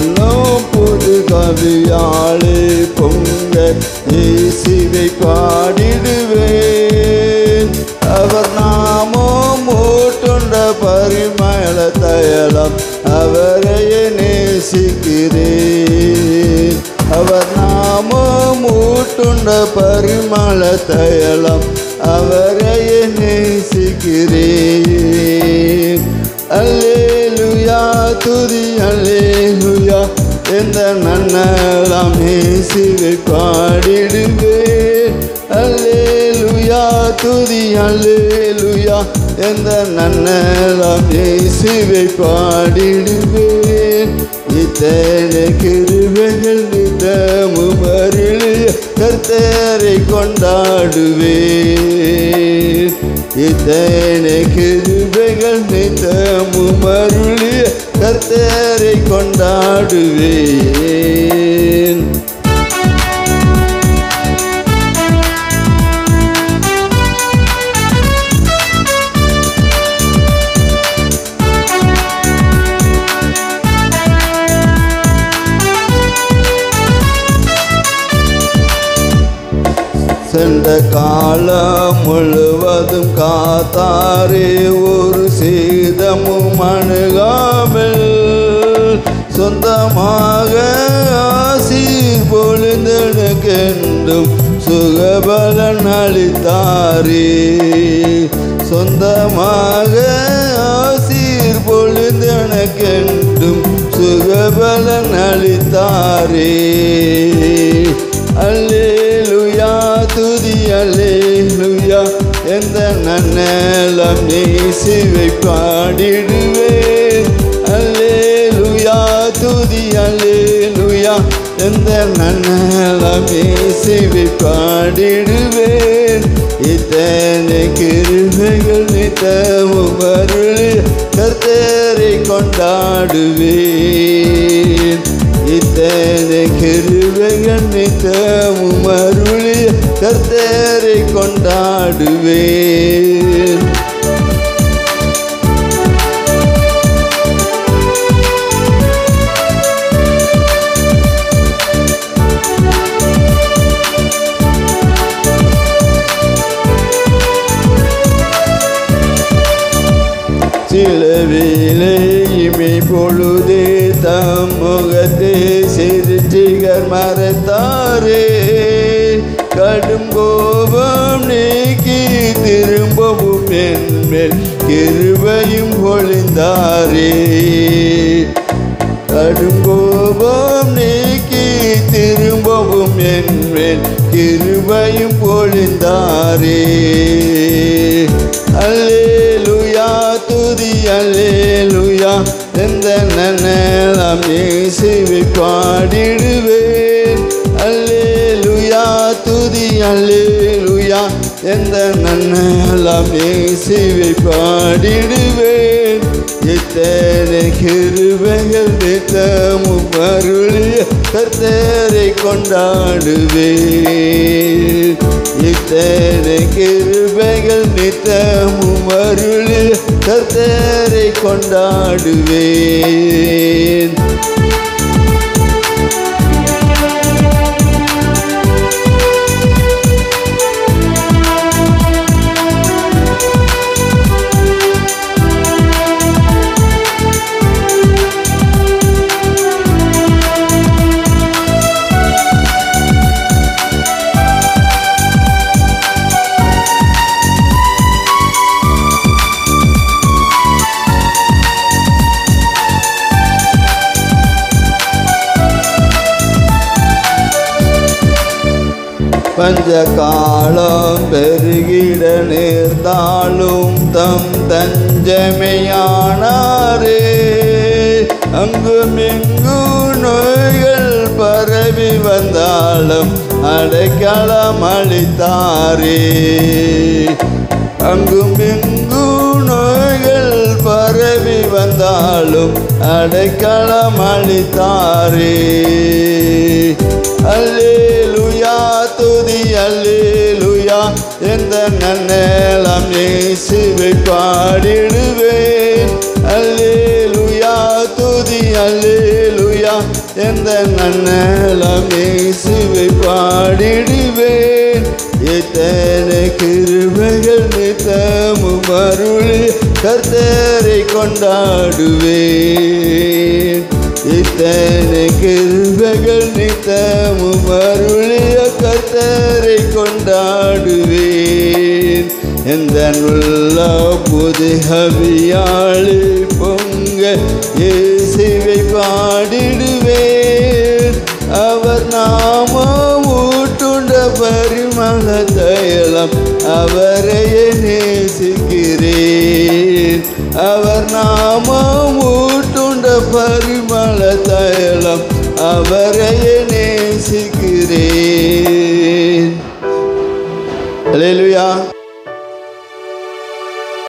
உள்ளம் புது கவியாலே பொங்க இயேசுவை பாடிடுவேன். அவர் நாமம் ஊட்டுண்ட பரிமள தைலம் அவரையே நேசிக்கிறேன். அவர் நாமம் ஊட்டுண்ட பரிமள தைலம் அவரையே நேசிக்கிறேன். அல்லேலூயா துதி அல்லேலூயா எந்த நன்னலாம் இயேசுவை பாடிடுவேன். அல்லேலூயா துதி அல்லேலூயா எந்த நன்னலாம் இயேசுவை பாடிடுவேன். இத்தனை கிருபைகள் நித்தமும் அருளிய கர்த்தரை கொண்டாடுவேன். இத்தனை கிருபைகள் நித்தமும் அருளிய கர்த்தரை கொண்டாடுவேன். சென்ற காலம் முழுவதும் காத்தாரே ஒரு சேதமும் அணுகாமல் சொந்தமாக ஆசீர் பொழுந்தெனக்கென்றும் சுகபலன் அளித்தாரே. சொந்தமாக ஆசீர் பொழுந்தெனக்கென்றும் சுகபலன் அளித்தாரே. அல்லேலூயா துதி அல்லேலூயா எந்த நன்னலம் இயேசுவை பாடிடுவேன். அல்லேலூயா துதி அல்லேலூயா எந்த நன்னலம் இயேசுவை பாடிடுவேன். இத்தனை கிருபைகள் நித்தமும் அருளிய கர்த்தரை கொண்டாடுவேன். இத்தனை கிருபைகள் நித்தமும் அருளிய கர்த்தரை கொண்டாடுவேன். சிலுவையிலே இமை பொழுதே தம் முகத்தை சிறுச்சிகர் மறைத்தாரே. கடும் கோபம் நீக்கி திரும்பவும் என்மேல் கிருபையும் பொழிந்தாரே. கடும் கோபம் நீக்கி திரும்பவும் என்மேல் கிருபையும் பொழிந்தாரே. அல்லேலூயா துதி அல்லேலூயா எந்த நன்னலாம் இயேசுவை பாடிடுவேன். அல்லேலூயா துதி அல்லேலூயா எந்த நன்னலாம் இயேசுவை பாடிடுவேன். இத்தனை கிருபைகள் நித்தமும் அருளிய கர்த்தரை கொண்டாடுவேன். இத்தனை கிருபைகள் நித்தமும் அருளிய கர்த்தரை கொண்டாடுவேன். பஞ்ச காலம் பெருகிட நேர்ந்தாலும் தம் தஞ்சமையானாரே. அங்குமிங்கு நோய்கள் பரவி வந்தாலும் அடைக்கலம் அளித்தாரே. அங்குமிங்கு நோய்கள் பரவி வந்தாலும் அடைக்கலம் அளித்தாரே. அல்லேலூயா துதி அல்லேலூயா எந்த நன்னலம் இயேசுவை பாடிடுவேன். அல்லேலூயா துதி அல்லேலூயா எந்த நன்னலம் இயேசுவை பாடிடுவேன். எத்தனை கிருபைகள் நித்தமும் அருளி கர்த்தரை கொண்டாடுவேன். இத்தனை கிருபைகள் நித்தமும் அருளிய கர்த்தரை கொண்டாடுவேன். எந்த உள்ள புதுகவியாளி பொங்க இயேசுவை பாடிடுவேன். அவர் நாமம் ஊட்டுண்ட பரிமள தைலம் அவரையே நேசிக்கிறேன். அவர் நாமம் ஊட்டுண்ட பரிமள தைலம் அவரையே நேசிக்கிறேன். அல்லேலூயா.